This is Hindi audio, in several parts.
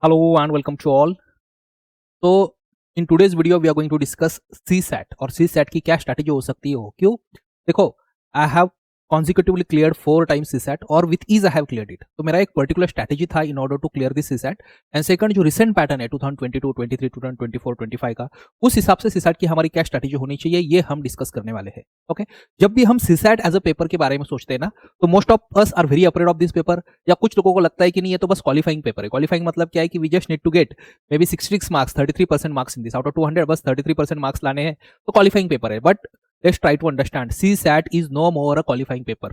Hello and welcome to all. So in today's video we are going to discuss CSAT और CSAT की क्या स्ट्रैटेजी हो सकती है हो क्यों देखो I have consecutively cleared 4 times CSAT और with ease I have cleared it. तो मेरा एक पर्टिकुलर स्ट्रैटेजी था in order to clear this CSAT and second जो रिसेंट पैटर्न है 2022, 23, 2024, 25 का उस हिसाब से CSAT की हमारी क्या स्ट्रैटेजी होनी चाहिए ये हम डिस्कस करने वाले हैं. ओके जब भी हम CSAT एज अ पेपर के बारे में सोचते हैं ना तो most of us are very afraid of this paper या कुछ लोगों को लगता है कि नहीं ये तो बस क्वालिफाइंग पेपर है. क्वालिफाइंग मतलब क्या है कि we just need to get maybe 66 marks 33% marks in this out of 200 बस 33% मार्क्स लाने हैं तो क्वालिफाइंग पेपर है. But let's try to understand CSAT is no more a qualifying paper.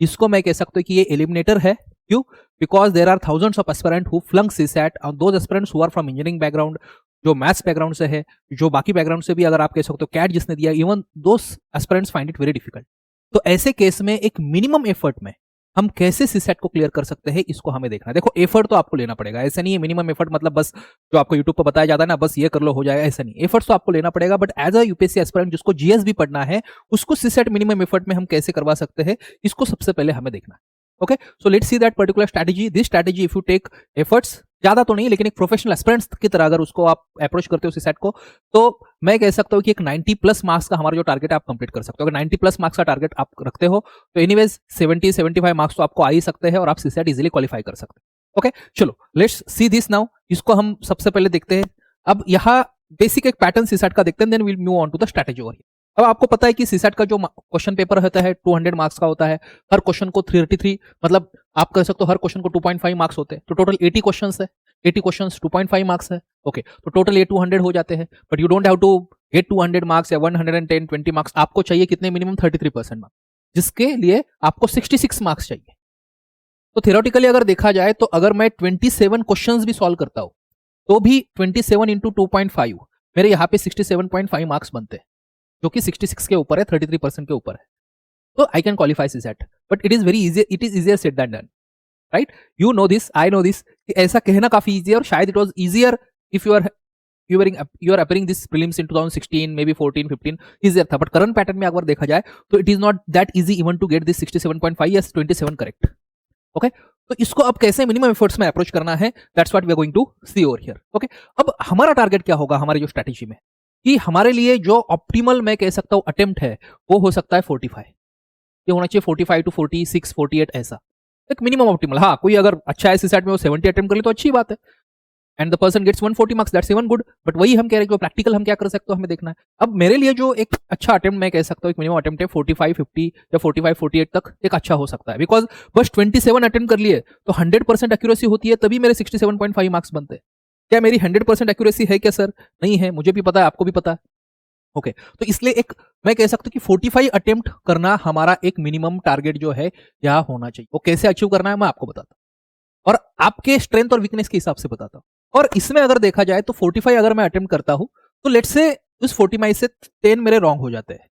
इसको मैं कह सकता हूं कि ये एलिमिनेटर है. क्यों? Because there are thousands of aspirant who flunk CSAT और those aspirants who are from engineering background जो मैथ्स बैकग्राउंड से है जो बाकी बैकग्राउंड से भी अगर आप कह सकते हो कैट जिसने दिया even those aspirants find it very difficult. तो ऐसे केस में एक मिनिमम एफर्ट में हम कैसे CSAT को क्लियर कर सकते हैं इसको हमें देखना है. देखो एफर्ट तो आपको लेना पड़ेगा. ऐसा नहीं है मिनिमम एफर्ट मतलब बस जो आपको यूट्यूब पर बताया जाता है ना बस ये कर लो हो जाएगा. ऐसा नहीं. एफर्ट्स तो आपको लेना पड़ेगा. But as a UPSC aspirant जिसको जीएस भी पढ़ना है उसको CSAT मिनिमम एफर्ट में हम कैसे करवा सकते हैं इसको सबसे पहले हमें देखना है. Okay so let's see that particular strategy. This strategy if you take efforts ज्यादा तो नहीं लेकिन एक प्रोफेशनल एस्पिरेंट्स की तरह अगर उसको आप अप्रोच करते हो CSAT को तो मैं कह सकता हूं कि एक 90 प्लस मार्क्स का हमारा जो टारगेट है आप कंप्लीट कर सकते हो. अगर 90 प्लस मार्क्स का टारगेट आप रखते हो तो एनीवेज 70-75 मार्क्स तो आपको आ ही सकते हैं और आप CSAT इजीली क्वालिफाई कर सकते हैं. ओके चलो लेट्स सी दिस नाउ. इसको हम सबसे पहले देखते हैं. अब यहाँ बेसिक एक पैटर्न CSAT का देखते हैं then we will move on to the strategy over. अब आपको पता है कि CSAT का जो क्वेश्चन पेपर होता है 200 मार्क्स का होता है. हर क्वेश्चन को 33 मतलब आप कह सकते हो हर क्वेश्चन को 2.5 मार्क्स होते हैं. तो टोटल 80 क्वेश्चंस है. 80 क्वेश्चंस 2.5 मार्क्स है. ओके तो टोटल ये 200 हो जाते हैं. But you don't have to get 200 marks या 110 20 मार्क्स. आपको चाहिए कितने मिनिमम 33% मार्क्स जिसके लिए आपको 66 मार्क्स चाहिए. तो थियोरेटिकली अगर देखा जाए तो अगर मैं 27 क्वेश्चंस भी सॉल्व करता हूं तो भी 27 इंटू 2.5 मेरे यहाँ पे 67.5 मार्क्स बनते हैं जो कि 66 के ऊपर है 33% के ऊपर है. तो I can qualify CSAT but it is very easy. It is easier said than done right. You know this I know this. ऐसा कहना काफी इजी है और शायद it was easier if you are appearing this prelims in 2016 maybe 14 15 easier था. बट करंट पैटर्न में अगर देखा जाए तो it is not that easy even to get this 67.5 या 27 करेक्ट. ओके तो इसको अब कैसे मिनिमम एफर्ट्स में अप्रोच करना है that's what we are going to see over here. Okay अब हमारा टारगेट क्या होगा हमारी जो स्ट्रैटेजी में कि हमारे लिए जो ऑप्टिमल मैं कह सकता हूं अटेम्प्ट है वो हो सकता है 45. ये होना चाहिए 45 to 46 48 ऐसा एक मिनिमम ऑप्टिमल. हाँ कोई अगर अच्छा है CSAT में वो 70 अटेम्प्ट कर ले तो अच्छी बात है and the person gets 140 marks that's even good. But वही हम कह रहे हैं कि प्रैक्टिकल हम क्या कर सकते हो हमें देखना है. अब मेरे लिए जो एक अच्छा अटेम्प्ट मैं कह सकता हूँ एक मिनिमम अटेम्प्ट है 45 50 या 45 48 तक एक अच्छा हो सकता है. बिकॉज बस 27 अटेम्प्ट कर लिए तो 100% एक्यूरेसी होती है तभी मेरे 67.5 मार्क्स बनते हैं. क्या मेरी 100% एक्यूरेसी है क्या सर? नहीं है. मुझे भी पता है आपको भी पता है. ओके तो इसलिए एक मैं कह सकता हूं कि 45 अटेम्प्ट करना हमारा एक मिनिमम टारगेट जो है यह होना चाहिए. वो कैसे अचीव करना है मैं आपको बताता हूं और आपके स्ट्रेंथ और वीकनेस के हिसाब से बताता हूं. और इसमें अगर देखा जाए तो 45 अगर मैं अटेम्प्ट करता हूं तो लेट्स से उस 45 से 10 मेरे रॉन्ग हो जाते हैं.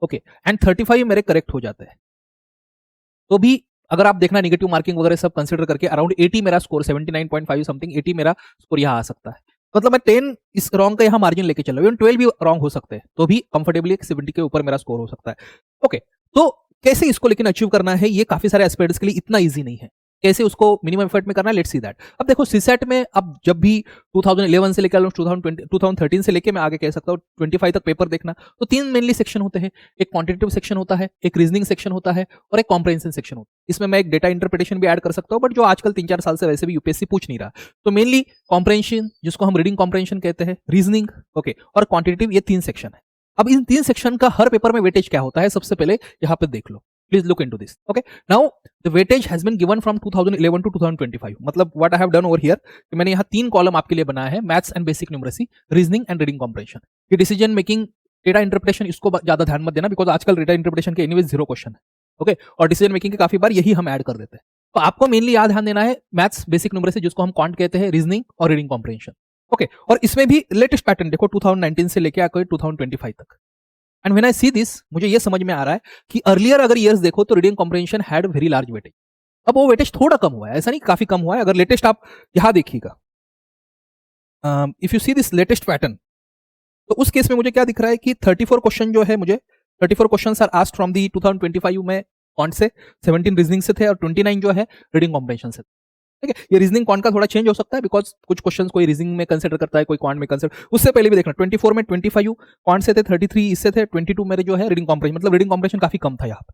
ओके एंड 35 मेरे करेक्ट हो जाते हैं. तो भी अगर आप देखना नेगेटिव मार्किंग वगैरह सब कंसिडर करके अराउंड 80 मेरा स्कोर 79.5 समथिंग 80 मेरा स्कोर यहां आ सकता है. मतलब मैं 10 इस रॉन्ग का यहां मार्जिन लेके चल रहा हूं. इवन 12 भी रॉन्ग हो सकते हैं तो भी कंफर्टेबली 70 के ऊपर मेरा स्कोर हो सकता है. ओके तो कैसे इसको लेकिन अचीव करना है ये काफी सारे एस्पिरेंट्स के लिए इतना ईजी नहीं है. कैसे उसको मिनिमम एफर्ट में करना है लेट्स सी दैट. अब देखो CSAT में अब जब भी 2011 से लेकर 2013 से लेकर मैं आगे कह सकता हूँ 25 तक पेपर देखना तो 3 मेनली सेक्शन होते हैं. एक क्वांटिटेटिव सेक्शन होता है, एक रीजनिंग सेक्शन होता है और एक कॉम्प्रिहेंशन सेक्शन होता है. इसमें मैं एक डेटा इंटरप्रिटेशन भी ऐड कर सकता हूँ बट जो आजकल 3-4 साल से वैसे भी यूपीएससी पूछ नहीं रहा. तो मेनली कॉम्प्रिहेंशन जिसको हम रीडिंग कॉम्प्रिहेंशन कहते हैं, रीजनिंग ओके और क्वांटिटेटिव ये 3 सेक्शन है. अब इन 3 सेक्शन का हर पेपर में वेटेज क्या होता है सबसे पहले यहाँ पे देख लो. Please look into this. Okay. Now the weightage has been given from 2011 to 2025. मतलब what I have done over here कि मैंने यहाँ 3 कॉलम आपके लिए बनाया है. Maths and basic numeracy, reasoning and reading comprehension. ये डिसीजन मेकिंग डेटा इंटरप्रिटेशन इसको ज्यादा ध्यान मत देना बिकॉज आजकल डेटा इंटरप्रिटेशन के एनीवेज 0 क्वेश्चन है. ओके और डिसीजन मेकिंग के काफी बार यही हम ऐड कर देते हैं. तो आपको मेनली याद ध्यान देना है मैथ्स बेसिक न्यूमरेसी जिसको हम क्वांट कहते हैं, रीजनिंग और रीडिंग कॉम्प्रिहेंशन. ओके और इसमें भी लेटेस्ट पैटर्न देखो 2019 से लेकर आकर 2025 तक. And when I see this मुझे ये समझ में आ रहा है कि अर्लियर अगर ईयर्स देखो तो reading comprehension had very large weightage. अब वो वेटेज थोड़ा कम हुआ है. ऐसा नहीं काफी कम हुआ है. अगर लेटेस्ट आप यहां देखिएगा if you see this latest pattern तो उस केस में मुझे क्या दिख रहा है कि 34 क्वेश्चन जो है मुझे 34 questions are asked from the 2025 में कौन से 17 रीजनिंग से थे और 29 जो है रीडिंग कॉम्प्रिहेंशन से. ठीक है। ये रीजनिंग क्वांट का थोड़ा चेंज हो सकता है बिकॉज कुछ क्वेश्चंस कोई रीजनिंग में कंसिडर करता है, कोई क्वांट में कंसिडर। उससे पहले भी देखना 24 में 25 क्वांट से थे, 33 इससे थे, 22 मेरे जो है रीडिंग कॉम्प्रेशन, मतलब रीडिंग कॉम्प्रेशन काफी कम था यहाँ पे।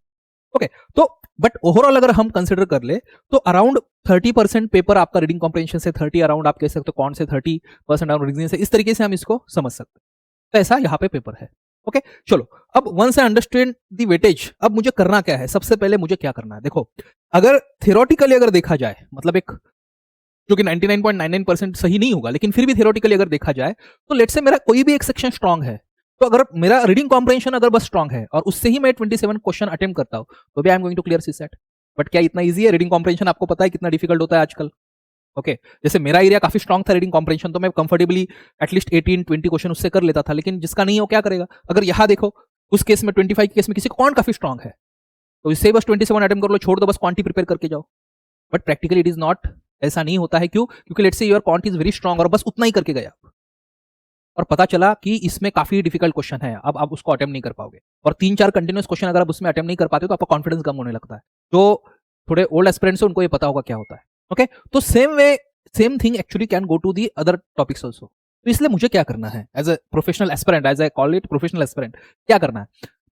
ओके तो बट ओवरऑल अगर हम कंसिडर कर ले तो अराउंड 30% पेपर आपका रीडिंग कॉम्प्रेशन से, 30 अराउंड आप कह सकते हो क्वांट से, 30% अराउंड रीजनिंग से, इस तरीके से हम इसको समझ सकते हैं। तो ऐसा यहाँ पे पेपर है। ओके चलो, अब once I understand the weightage, अब मुझे करना क्या है, सबसे पहले मुझे क्या करना है। देखो अगर थियोरेटिकली अगर देखा जाए, मतलब एक जो कि 99.99% सही नहीं होगा, लेकिन फिर भी थियोरेटिकली अगर देखा जाए तो लेट्स से मेरा कोई भी एक सेक्शन स्ट्रांग है, तो अगर मेरा रीडिंग कॉम्प्रेhension अगर बस स्ट्रांग है और उससे ही मैं 27 क्वेश्चन अटेम्प्ट करता हूं तो भी I am going to clear CSAT. But क्या इतना इजी है? रीडिंग कॉम्प्रेhension आपको पता है कितना डिफिकल्ट होता है आजकल। ओके जैसे मेरा एरिया काफी स्ट्रांग था रीडिंग कॉम्प्रेhension, तो मैं कंफर्टेबली एटलीस्ट 18-20 क्वेश्चन उससे कर लेता था, लेकिन जिसका नहीं हो क्या करेगा। अगर यहाँ देखो उस केस में 25 के केस में किसी को क्वांट काफी स्ट्रांग है तो इससे बस 27 अटेम्प्ट कर लो, छोड़ दो, बस क्वांटी प्रिपेयर करके जाओ। But practically it is not, ऐसा नहीं होता है। क्यों? क्योंकि let's say your quant is very strong और बस उतना ही करके गया और पता चला कि इसमें काफी डिफिकल्ट क्वेश्चन है, अब आप उसको अटेम्प्ट नहीं कर पाओगे, और 3-4 कंटिन्यूस क्वेश्चन अगर आप उसमें अटेम्प्ट नहीं कर पाते तो आपका कॉन्फिडेंस कम होने लगता है। जो थोड़े ओल्ड एस्पिरेंट्स हैं उनको ये पता होगा क्या होता है। ओके तो same thing actually can go to the other topics also. तो इसलिए मुझे क्या करना है as a professional aspirant, as a call it professional aspirant, क्या करना है,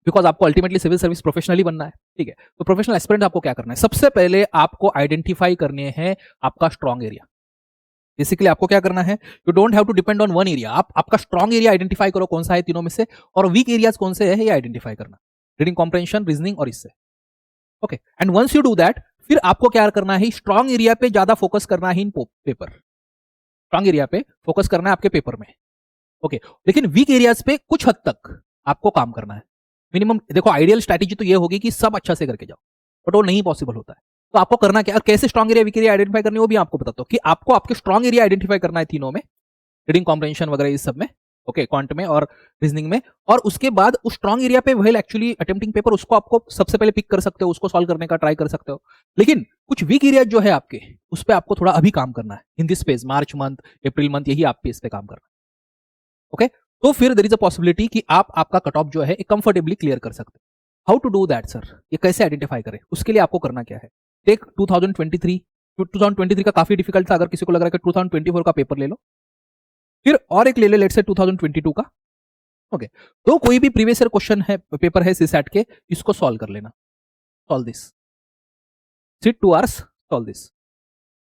बिकॉज आपको अल्टीमेटली सिविल सर्विस प्रोफेशनली बनना है। ठीक है, तो प्रोफेशनल एस्पिरेंट आपको क्या करना है, सबसे पहले आपको आइडेंटिफाई करने हैं आपका स्ट्रॉन्ग एरिया। बेसिकली आपको क्या करना है, you don't have to depend on one area, आप आपका स्ट्रॉन्ग एरिया आइडेंटिफाई करो कौन सा है तीनों में से, और वीक एरियाज कौन से है ये आइडेंटिफाई करना, रीडिंग कॉम्प्रेhension, रीजनिंग और इससे। Okay and once you do that, फिर आपको क्या करना है, स्ट्रॉन्ग एरिया पे ज्यादा फोकस करना है इन पेपर, स्ट्रॉन्ग एरिया पे फोकस करना है आपके पेपर में। ओके लेकिन वीक एरियाज पे कुछ हद तक आपको काम करना है मिनिमम। देखो आइडियल स्ट्रैटेजी तो ये होगी कि सब अच्छा से करके जाओ, बट वो नहीं पॉसिबल होता है। तो आपको करना क्या, कैसे strong area weak area identify करनी, वो भी आपको बताता हूं कि आपको आपके स्ट्रॉन्ग एरिया आइडेंटिफाई करना है तीनों में, रीडिंग कॉम्प्रेhension वगैरह इस सब में, ओके क्वांट में और रीजनिंग में। और उसके बाद उस स्ट्रॉन्ग एरिया पे वेल एक्चुअली अटेम्प्टिंग पेपर उसको आपको सबसे पहले पिक कर सकते हो, उसको सॉल्व करने का ट्राई कर सकते हो। लेकिन कुछ वीक एरिया जो है आपके, उस पर आपको थोड़ा अभी काम करना है in this phase, March month, April month, यही आप इस पे काम करना है। ओके तो फिर देयर इज अ पॉसिबिलिटी कि आप आपका कट ऑफ जो है कंफर्टेबली क्लियर कर सकते हो। How to do that sir, ये कैसे आइडेंटिफाई करें, उसके लिए आपको करना क्या है, टेक 2023 का काफी डिफिकल्ट था, अगर किसी को लग रहा है कि 2024 का पेपर ले लो, फिर और एक ले ले लेट्स से 2022 का। ओके तो कोई भी प्रीवियस ईयर क्वेश्चन है, पेपर है सीसैट के, इसको सॉल्व कर लेना, solve this, sit 2 hours, solve this.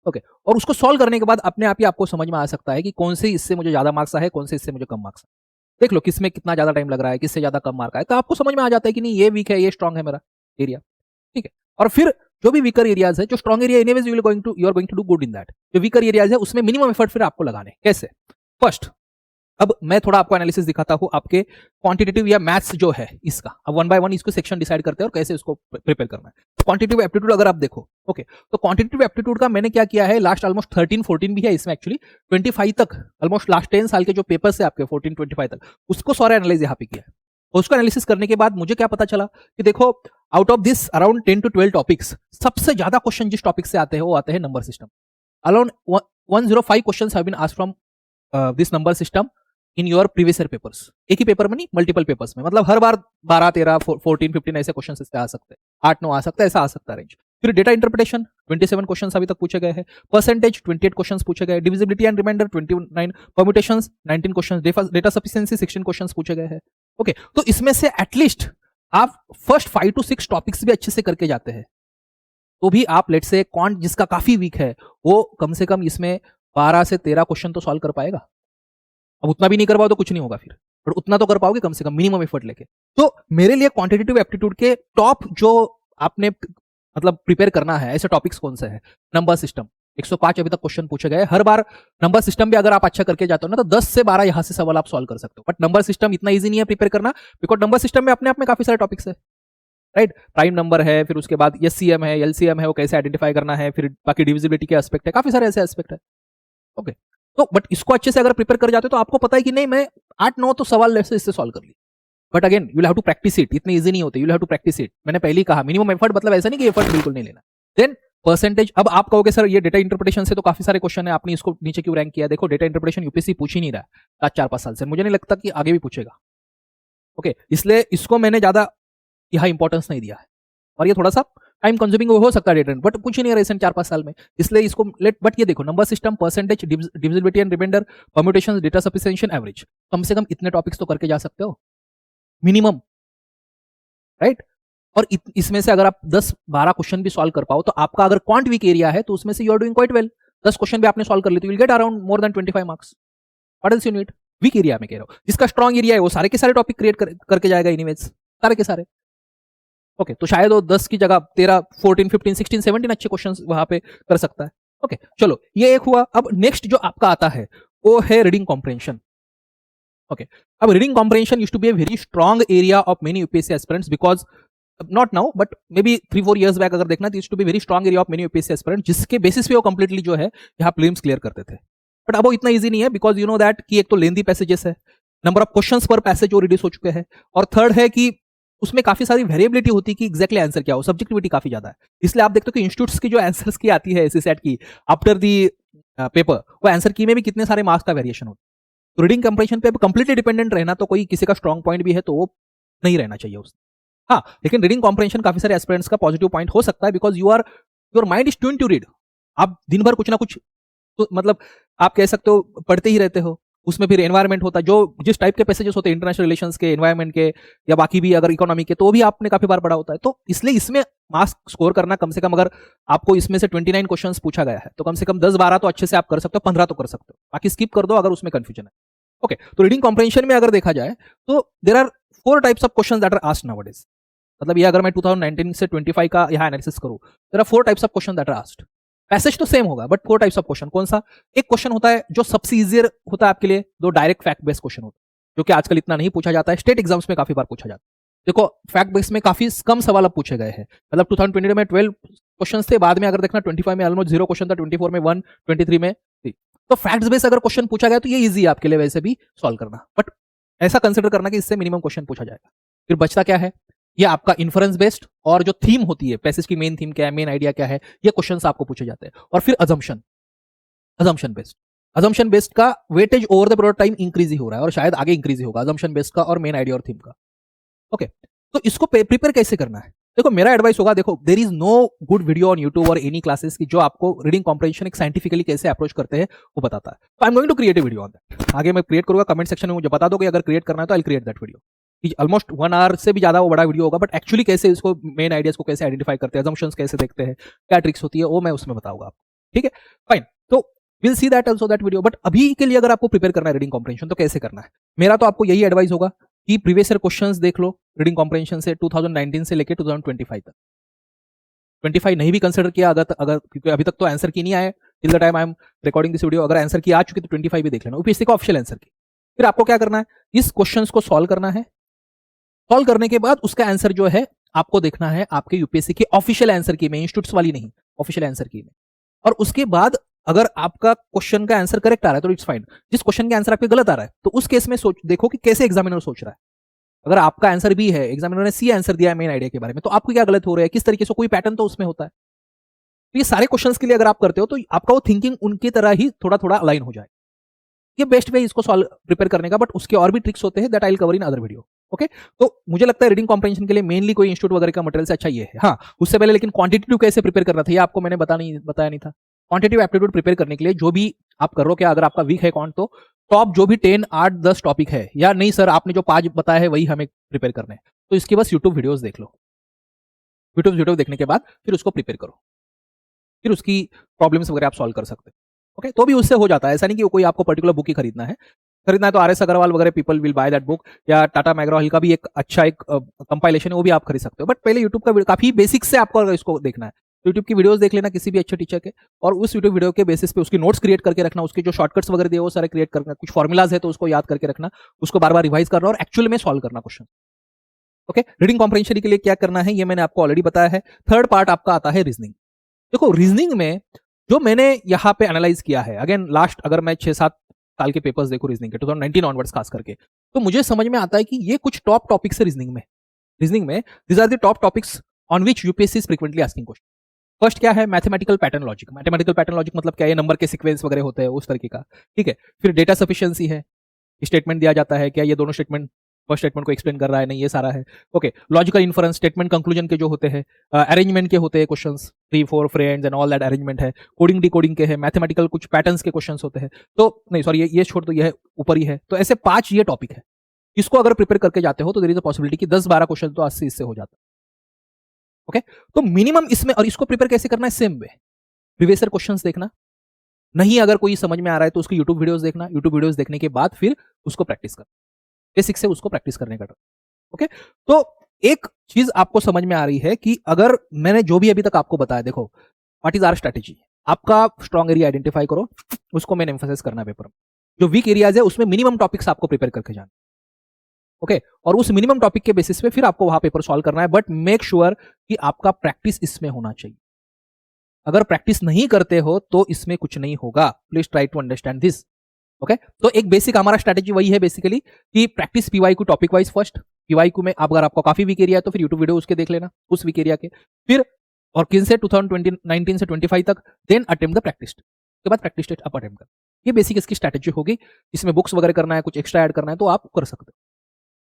Okay और उसको सॉल्व करने के बाद अपने आप ही आपको समझ में आ सकता है कि कौन से इससे मुझे ज्यादा मार्क्स आए, कौन से इससे मुझे कम मार्क्स आए। देख लो किसमें कितना ज्यादा टाइम लग रहा है, किससे ज्यादा कम मार्क आए, तो आपको समझ में आ जाता है कि नहीं ये वीक है, ये स्ट्रॉन्ग है मेरा एरिया। ठीक है, और फिर जो भी वीकर एरियाज है, जो strong area anyways you are going to do good in that, जो वीकर एरियाज है उसमें मिनिमम एफर्ट फिर आपको लगाने। कैसे? फर्स्ट, अब मैं थोड़ा आपको एनालिसिस दिखाता हूं आपके क्वांटिटेटिव या मैथ्स जो है इसका। अब वन बाय वन इसको सेक्शन डिसाइड करते हैं और कैसे उसको प्रिपेयर करना है। क्वांटिटेटिव एप्टीट्यूड अगर आप देखो, ओके तो क्वांटिटेटिव एप्टीट्यूड का मैंने क्या किया है, लास्ट ऑलमोस्ट 13-14 भी है इसमें एक्चुअली, 25 तक ऑलमोस्ट लास्ट 10 साल के जो पेपर्स है आपके 14-25 तक, उसको सारा एनालाइज यहाँ पे किया है। उसको एनालिसिस करने के बाद मुझे क्या पता चला कि देखो out of this around 10 to 12 topics, सबसे ज्यादा क्वेश्चन जिस टॉपिक से आते हैं वो आते हैं number system. Around 105 questions have been asked from this number system in your previous year papers. एक ही पेपर में नहीं, मल्टीपल पेपर्स में, मतलब हर बार 12, 13, 14, 15 ऐसे क्वेश्चन इससे आ सकते हैं, 8, 9 आ सकता है, ऐसा आ सकता है रेंज। फिर डेटा इंटरप्रिटेशन 27 क्वेश्चंस अभी तक पूछे गए हैं, परसेंटेज 28 क्वेश्चंस पूछे गए, divisibility and reminder 29, permutations 19 questions, data sufficiency 16 questions पूछे गए हैं। ओके तो इसमें से एटलीस्ट आप फर्स्ट 5 to 6 टॉपिक्स भी अच्छे से करके जाते हैं तो भी आप लेट्स से क्वांट जिसका काफी वीक है वो कम से कम इसमें 12 से 13 क्वेश्चन तो सॉल्व कर पाएगा। अब उतना भी नहीं कर पाओ तो कुछ नहीं होगा फिर, पर उतना तो कर पाओगे कम से कम मिनिमम एफर्ट लेके। तो मेरे लिए क्वांटिटेटिव एप्टीट्यूड के टॉप जो आपने मतलब प्रिपेयर करना है ऐसे टॉपिक्स कौन से हैं, नंबर सिस्टम 105 अभी तक क्वेश्चन पूछे गए, हर बार नंबर सिस्टम भी अगर आप अच्छा करके जाते हो ना तो 10 से 12 यहां से सवाल आप सॉल्व कर सकते हो। बट नंबर सिस्टम इतना इजी नहीं है प्रिपेयर करना, बिकॉज नंबर सिस्टम में अपने आप में काफी सारे टॉपिक्स है, राइट। प्राइम नंबर है, फिर उसके बाद एससीएम है, एलसीएम है, वो कैसे आइडेंटिफाई करना है, फिर बाकी डिविजिबिलिटी के एस्पेक्ट है, काफी सारे ऐसे एस्पेक्ट है। ओके तो बट इसको अच्छे से अगर प्रिपेयर कर जाते हो तो आपको पता है कि नहीं मैं 8-9 तो सवाल ऐसे इससे सॉल्व कर ली। But again you will have to practise it, इतनी इजी नहीं होती, you will have to practise it. मैंने पहले ही कहा मिनिमम एफर्ट, मतलब ऐसा नहीं कि एफर्ट बिल्कुल नहीं लेना। देन परसेंटेज, अब आप कहोगे सर ये डेटा इंटरप्रिटेशन से तो काफी सारे क्वेश्चन है, आपने इसको नीचे क्यों रैंक किया। देखो डेटा इंटरप्रिटेशन यूपीएससी पूछ ही नहीं रहा है 4-5 साल से, मुझे नहीं लगता कि आगे भी पूछेगा। ओके इसलिए इसको मैंने ज्यादा यहाँ इंपॉर्टेंस नहीं दिया है और ये थोड़ा सा टाइम कंज्यूमिंग हो सकता है डेटा, बट कुछ नहीं है रिसेंट 4-5 साल में, इसलिए इसको लेट। बट ये देखो number system, percentage, divisibility and remainder, permutation, data sufficiency, average, कम से कम इतने टॉपिक्स तो करके जा सकते हो मिनिमम, राइट? और इसमें से अगर आप 10-12 क्वेश्चन भी सॉल्व कर पाओ तो आपका अगर क्वांट वीक एरिया है तो उसमें से you are doing quite well. 10 question भी आपने सॉल्व कर ली तो you will get around more than 25 marks. What else you need? Week area में कह रहा हूं, जिसका स्ट्रॉन्ग एरिया है वो सारे के सारे टॉपिक क्रिएट करके जाएगा एनीवेज, सारे के सारे। ओके, तो शायद वो 10 की जगह 13, 14, 15, 16, 17 अच्छे क्वेश्चन वहां पे कर सकता है। ओके, चलो ये एक हुआ। अब नेक्स्ट जो आपका आता है वो है रीडिंग कॉम्प्रिहेंशन। ओके, अब reading comprehension used to be a very strong area of many UPSC aspirants, because not now but maybe 3-4 years back अगर देखना तो used to be very strong area of many UPSC aspirants, जिसके बेसिस पे वो कंप्लीटली जो है यहाँ प्रीलिम्स क्लियर करते थे। बट अब वो इतना इजी नहीं है, बिकॉज यू नो दैट कि एक तो लेंथी पैसेजेस है, नंबर ऑफ क्वेश्चंस पर पैसेज वो रिड्यूस हो चुके हैं, और थर्ड है कि उसमें काफी सारी वेरिएबिलिटी होती है कि एग्जैक्टली आंसर क्या हो, सब्जेक्टिविटी काफी ज्यादा है। इसलिए आप देखते हो कि इंस्टीट्यूट्स की जो आंसर्स की आती है एससी सेट की आफ्टर दी पेपर, वो आंसर की में भी कितने सारे मार्क्स का वेरिएशन होता है। तो रीडिंग कंप्रिहेंशन पे कंप्लीटली डिपेंडेंट रहना तो कोई किसी का स्ट्रॉन्ग पॉइंट भी है तो वो नहीं रहना चाहिए उसमें। हाँ, लेकिन रीडिंग कॉम्प्रिहेंशन काफी सारे एस्पिरेंट्स का पॉजिटिव पॉइंट हो सकता है, because your mind is tune to read. आप दिन भर कुछ ना कुछ तो मतलब आप कह सकते हो पढ़ते ही रहते हो, उसमें फिर एनवायरमेंट होता है, जो जिस टाइप के पैसेजेस होते हैं इंटरनेशनल रिलेशंस के, एनवायरमेंट के, या बाकी भी अगर इकोनॉमी के, तो वो भी आपने काफी बार पढ़ा होता है। तो इसलिए इसमें मार्क्स स्कोर करना कम से कम, अगर आपको इसमें से 29 क्वेश्चंस पूछा गया है तो कम से कम 10-12 तो अच्छे से आप कर सकते हो, 15 तो कर सकते हो, बाकी स्किप कर दो अगर उसमें कंफ्यूजन है। ओके, तो रीडिंग कॉम्प्रिहेंशन में अगर देखा जाए तो there are 4 types of questions that are asked nowadays. मतलब ये अगर मैं 2019 से 25 का यहाँ एनालिसिस करूं, there are 4 types of question that are asked. Passage तो सेम होगा बट 4 टाइप्स ऑफ क्वेश्चन। कौन सा? एक क्वेश्चन होता है जो सबसे इजियर होता है आपके लिए, दो डायरेक्ट फैक्ट बेस्ड क्वेश्चन होता है, जो कि आजकल इतना नहीं पूछा जाता है, स्टेट एग्जाम्स में काफी बार पूछा जाता है। देखो फैक्ट बेस्ड में काफी कम सवाल अब पूछे गए हैं, मतलब 2022 में 12 क्वेश्चन थे, बाद में अगर देखना 25 में ऑलमोस्ट 0 क्वेश्चन था, 24 में 1, 23 में 3। तो फैक्ट्स बेस्ड अगर क्वेश्चन पूछा गया तो ये इजी है आपके लिए वैसे भी सॉल्व करना, बट ऐसा कंसिडर करना कि इससे मिनिमम क्वेश्चन पूछा जाएगा। फिर बचता क्या है? ये आपका इन्फरेंस बेस्ड, और जो थीम होती है पैसेज की, मेन थीम क्या है, मेन आइडिया क्या है, ये क्वेश्चंस आपको पूछे जाते हैं। और फिर अजम्पशन बेस्ड का weightage over the period time increase ही हो रहा है और शायद आगे इंक्रीज ही होगा, अजम्पशन बेस्ड का और मेन आइडिया और थीम का। ओके, तो इसको प्रिपेयर कैसे करना है? देखो मेरा एडवाइस होगा, देखो there is no good video on YouTube और एनी क्लासेस की जो आपको रीडिंग कॉम्प्रिहेंशन एक साइंटिफिकली कैसे अप्रोच करते हैं वो बताता है। तो I am going to create a video on that. आगे मैं क्रिएट करूंगा, कमेंट सेक्शन में मुझे बता दो कि अगर क्रिएट करना है तो I create that video. Almost 1 hour से भी ज्यादा वो बड़ा वीडियो होगा, बट एक्चुअली कैसे इसको मेन आइडियाज को कैसे आइडेंटिफाई करते हैं, असम्पशंस कैसे देखते हैं, क्या ट्रिक्स होती है, वो मैं उसमें बताऊंगा आपको। ठीक है, फाइन। तो will see that also that video. But अभी के लिए अगर आपको प्रिपेयर करना है रीडिंग कॉम्प्रिहेंशन तो कैसे करना है? मेरा तो आपको यही एडवाइस होगा कि प्रीवियस ईयर क्वेश्चंस देख लो रीडिंग कॉम्प्रिहेंशन से 2019 से लेकर 2025 तक। 25 नहीं भी कंसिडर किया अगर क्योंकि अभी तक तो आंसर की नहीं आए till the time I am recording this video, अगर आंसर की आ चुकी तो 25 भी देख लेना, यूपीएससी का ऑफिशियल आंसर की। फिर आपको क्या करना है? इस क्वेश्चंस को सॉल्व करना है। सॉल्व करने के बाद उसका आंसर जो है आपको देखना है आपके यूपीएससी के ऑफिशियल आंसर की में, इंस्टीट्यूट्स वाली नहीं, ऑफिशियल आंसर की में। और उसके बाद अगर आपका क्वेश्चन का आंसर करेक्ट आ रहा है तो इट्स फाइन। जिस क्वेश्चन का आंसर आपके गलत आ रहा है तो उस केस में देखो कि कैसे एग्जामिनर सोच रहा है। अगर आपका आंसर बी है, एग्जामिनर ने सी आंसर दिया है मेन आइडिया के बारे में, तो आपको क्या गलत हो रहा है, किस तरीके से, कोई पैटर्न तो उसमें होता है। तो ये सारे क्वेश्चंस के लिए अगर आप करते हो तो आपका वो थिंकिंग उनकी तरह ही थोड़ा थोड़ा अलाइन हो जाए। ये बेस्ट वे इसको सॉल्व प्रिपेयर करने का, बट उसके और भी ट्रिक्स होते हैं that I will cover in other video. Okay, तो मुझे लगता है रीडिंग कॉम्प्रिहेंशन के लिए मेनली कोई इंस्टीट्यूट वगैरह का मटेरियल से अच्छा ये है। हाँ, उससे पहले लेकिन क्वांटिटेटिव कैसे प्रिपेयर करना था ये आपको मैंने बताया नहीं था। क्वांटिटेटिव एप्टीट्यूड प्रिपेयर करने के लिए जो भी आप कर रहे हो, क्या अगर आपका वीक है कौन, तो टॉप जो भी 10, 8, 10 टॉपिक है, या नहीं सर आपने जो 5 बताया है वही हमें प्रिपेयर करने हैं, तो इसके बस यूट्यूब वीडियोस देख लो। यूट्यूब देखने के बाद फिर उसको प्रिपेयर करो, फिर उसकी प्रॉब्लम्स वगैरह आप सॉल्व कर सकते हैं। ओके, तो भी उससे हो जाता है, ऐसा नहीं कि कोई आपको पर्टिकुलर बुक ही खरीदना है तो आर एस अग्रवाल वगैरह people will by that book, या टाटा मैग्रा-हिल का भी एक अच्छा एक कंपाइलेशन है, वो भी आप खरीद सकते हो। बट पहले यूट्यूब का काफी बेसिक से आपको अगर इसको देखना है तो यूट्यूब की वीडियोस देख लेना किसी भी अच्छे टीचर के, और उस यूट्यूब वीडियो के बेसिस पे उसकी नोट्स क्रिएट करके रखना, उसके जो शॉर्टकट्स वगैरह दिए वो सारे क्रिएट करना, कुछ फॉर्मुलाज है तो उसको याद करके रखना, उसको बार बार रिवाइज करना और एक्चुअल में सॉल्व करना क्वेश्चन। ओके, रीडिंग कॉम्प्रिहेंशन के लिए क्या करना है ये मैंने आपको ऑलरेडी बताया है। थर्ड पार्ट आपका आता है रीजनिंग। देखो रीजनिंग में जो मैंने यहाँ पे एनालाइज किया है, अगेन लास्ट अगर मैं 6-7 साल के पेपर्स देखो रीजनिंग के 2019 ऑनवर्ड्स खास करके, तो मुझे समझ में आता है कि ये कुछ टॉप टॉपिक्स है रीजनिंग में this are the top topics on which UPSC is frequently asking question. First क्या है? Mathematical pattern logic. Mathematical pattern logic मतलब क्या है? नंबर के सीक्वेंस वगैरह होते हैं उस तरीके का, ठीक है। फिर डेटा सफिशिएंसी है, स्टेटमेंट दिया जाता है क्या ये दोनों स्टेटमेंट फर्स्ट स्टेटमेंट को एक्सप्लेन कर रहा है, नहीं ये सारा है। Okay, logical inference, statement conclusion के जो होते हैं, अरेंजमेंट के होते हैं questions, 3 4 friends and all that arrangement है, कोडिंग डिकोडिंग के है, मैथमेटिकल कुछ पैटर्न्स के क्वेश्चंस होते हैं। तो नहीं सॉरी, ये छोड़ दो, ये ऊपर ही है। तो ऐसे 5 ये टॉपिक है, इसको अगर प्रिपेयर करके जाते हो तो देयर इज अ पॉसिबिलिटी कि 10-12 क्वेश्चन तो आज से इससे हो जाता है। ओके, तो मिनिमम इसमें, और इसको प्रिपेयर कैसे करना है, same way, previous year questions देखना, नहीं अगर कोई समझ में आ रहा है तो उसकी यूट्यूब वीडियोस देखना, यूट्यूब वीडियोस देखने के बाद फिर उसको प्रैक्टिस करना, बेसिक से उसको प्रैक्टिस करने का। ओके, तो एक चीज आपको समझ में आ रही है कि अगर मैंने जो भी अभी तक आपको बताया, देखो व्हाट इज आवर स्ट्रेटेजी, आपका स्ट्रॉन्ग एरिया आइडेंटिफाई करो, उसको मैंने एम्फसाइज करना है पेपर में, जो वीक एरियाज है उसमें मिनिमम टॉपिक्स आपको प्रिपेयर करके जाना। ओके, और उस मिनिमम टॉपिक के बेसिस पे फिर आपको वहां पेपर सॉल्व करना है, बट मेक श्योर कि आपका प्रैक्टिस इसमें होना चाहिए। अगर प्रैक्टिस नहीं करते हो तो इसमें कुछ नहीं होगा, please try to understand this. Okay, तो एक बेसिक हमारा स्ट्रेटेजी वही है बेसिकली कि practice PYQ topic wise first, PYQ में अगर आपको काफी वीक एरिया है तो फिर यूट्यूब वीडियो उसके देख लेना उस वीक एरिया के, फिर और किन से 2019 से 25 तक, देन अटेम्प्ट द प्रैक्टिस, उसके बाद प्रैक्टिस टेस्ट आप अटेम्प्ट कर। ये बेसिक इसकी स्ट्रेटेजी होगी। इसमें बुक्स वगैरह करना है, कुछ एक्स्ट्रा ऐड करना है तो आप कर सकते हो,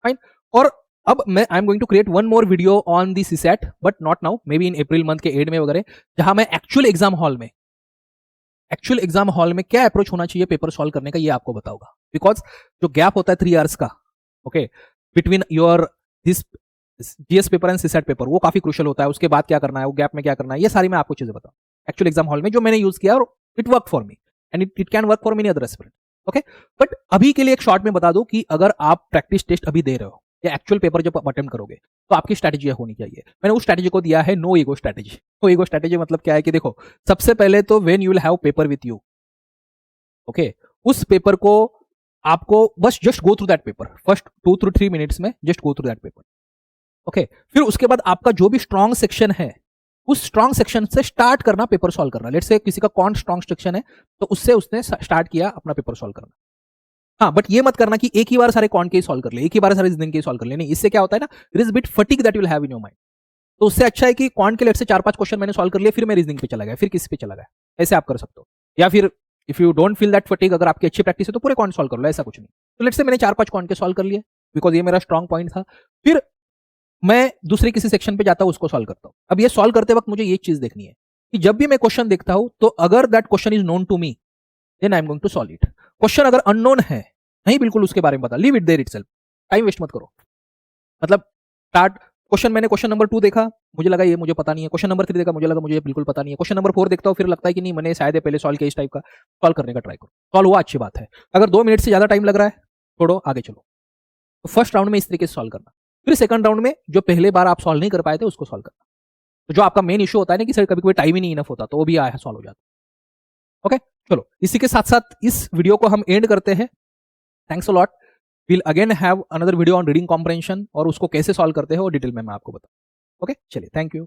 फाइन। और अब मैं I am going to create one more video on the CSAT, but not now, maybe in April month के एंड में वगैरह, जहां मैं एक्चुअल एग्जाम हॉल में क्या अप्रोच होना चाहिए पेपर सॉल्व करने का, ये आपको बताऊंगा। बिकॉज जो गैप होता है 3 इयर्स का, okay, between your this GS paper and CSAT paper, वो काफी क्रूशियल होता है। उसके बाद क्या करना है, वो गैप में क्या करना है, ये सारी मैं आपको चीजें बताऊं एक्चुअल एग्जाम हॉल में, जो मैंने यूज किया और it work for me and it can work for many other aspirant. Okay, but अभी के लिए एक शॉर्ट में बता दूं कि अगर आप प्रैक्टिस टेस्ट अभी दे रहे हो या एक्चुअल पेपर जब अटेम्प्ट करोगे तो आपकी स्ट्रैटेजी होनी चाहिए। मैंने उस स्ट्रैटेजी को दिया है no ego strategy. No ego strategy मतलब क्या है कि देखो, सबसे पहले तो when you will have paper with you, okay, उस पेपर को आपको बस just go through that paper, first 2 to 3 minutes में just go through that paper. Okay, फिर उसके बाद आपका जो भी स्ट्रॉन्ग सेक्शन है उस स्ट्रॉन्ग सेक्शन से स्टार्ट करना पेपर सॉल्व करना। लेट्स से किसी का कौन स्ट्रॉन्ग सेक्शन है तो उससे उसने स्टार्ट किया अपना पेपर सॉल्व करना। हाँ, बट ये मत करना कि एक ही बार सारे कौन के सॉल्व कर ले, एक ही बार सारे रीजनिंग के सॉल्व कर ले, नहीं, इससे क्या होता है ना, there is bit fatigue that you will have in your mind. तो उससे अच्छा है कि कौन के लेट से 4-5 क्वेश्चन मैंने सॉल्व कर लिया, फिर मैं रीजनिंग पे चला गया, फिर किसी पे चला गया, ऐसे आप कर सकते हो। या फिर if you don't feel that fatigue, अगर आपकी अच्छी प्रैक्टिस है तो पूरे कौन सॉल्व कर लो, ऐसा कुछ नहीं। तो लेट्स से मैंने 4-5 कौन के सॉल्व कर लिए बिकॉज ये मेरा स्ट्रॉन्ग पॉइंट था, फिर मैं दूसरे किसी सेक्शन पे जाता हूं, उसको सॉल्व करता हूं। अब ये सॉल्व करते वक्त मुझे ये चीज देखनी है कि जब भी मैं क्वेश्चन देखता हूं तो अगर that question is known to me then I am going to solve it. Question अगर अननोन है, नहीं बिल्कुल उसके बारे में पता, leave it there itself, time waste मत करो। मतलब स्टार्ट क्वेश्चन, मैंने क्वेश्चन नंबर 2 देखा, मुझे लगा ये मुझे पता नहीं है, क्वेश्चन नंबर 3 देखा, मुझे लगा मुझे बिल्कुल पता नहीं है, क्वेश्चन नंबर 4 देखता हूं, फिर लगता है कि नहीं मैंने शायद पहले सॉल्व किया, इस टाइप का सॉल्व करने का ट्राई करो, सॉल्व हुआ अच्छी बात है। अगर 2 मिनट से ज्यादा टाइम लग रहा है छोड़ो, आगे चलो। तो फर्स्ट राउंड में इस तरीके से सॉल्व करना, फिर सेकंड राउंड में जो पहले बार आप सॉल्व नहीं कर पाए थे उसको सॉल्व करना। तो जो आपका मेन इशू होता है ना कि सर कभी कभी टाइम ही नहीं इनफ होता, तो वो भी आया सॉल्व हो जाता है। ओके, चलो इसी के साथ साथ इस वीडियो को हम एंड करते हैं। Thanks a lot, will again have another video on reading comprehension, और उसको कैसे सॉल्व करते हैं वो डिटेल में मैं आपको बताऊं। ओके, चलिए, थैंक यू।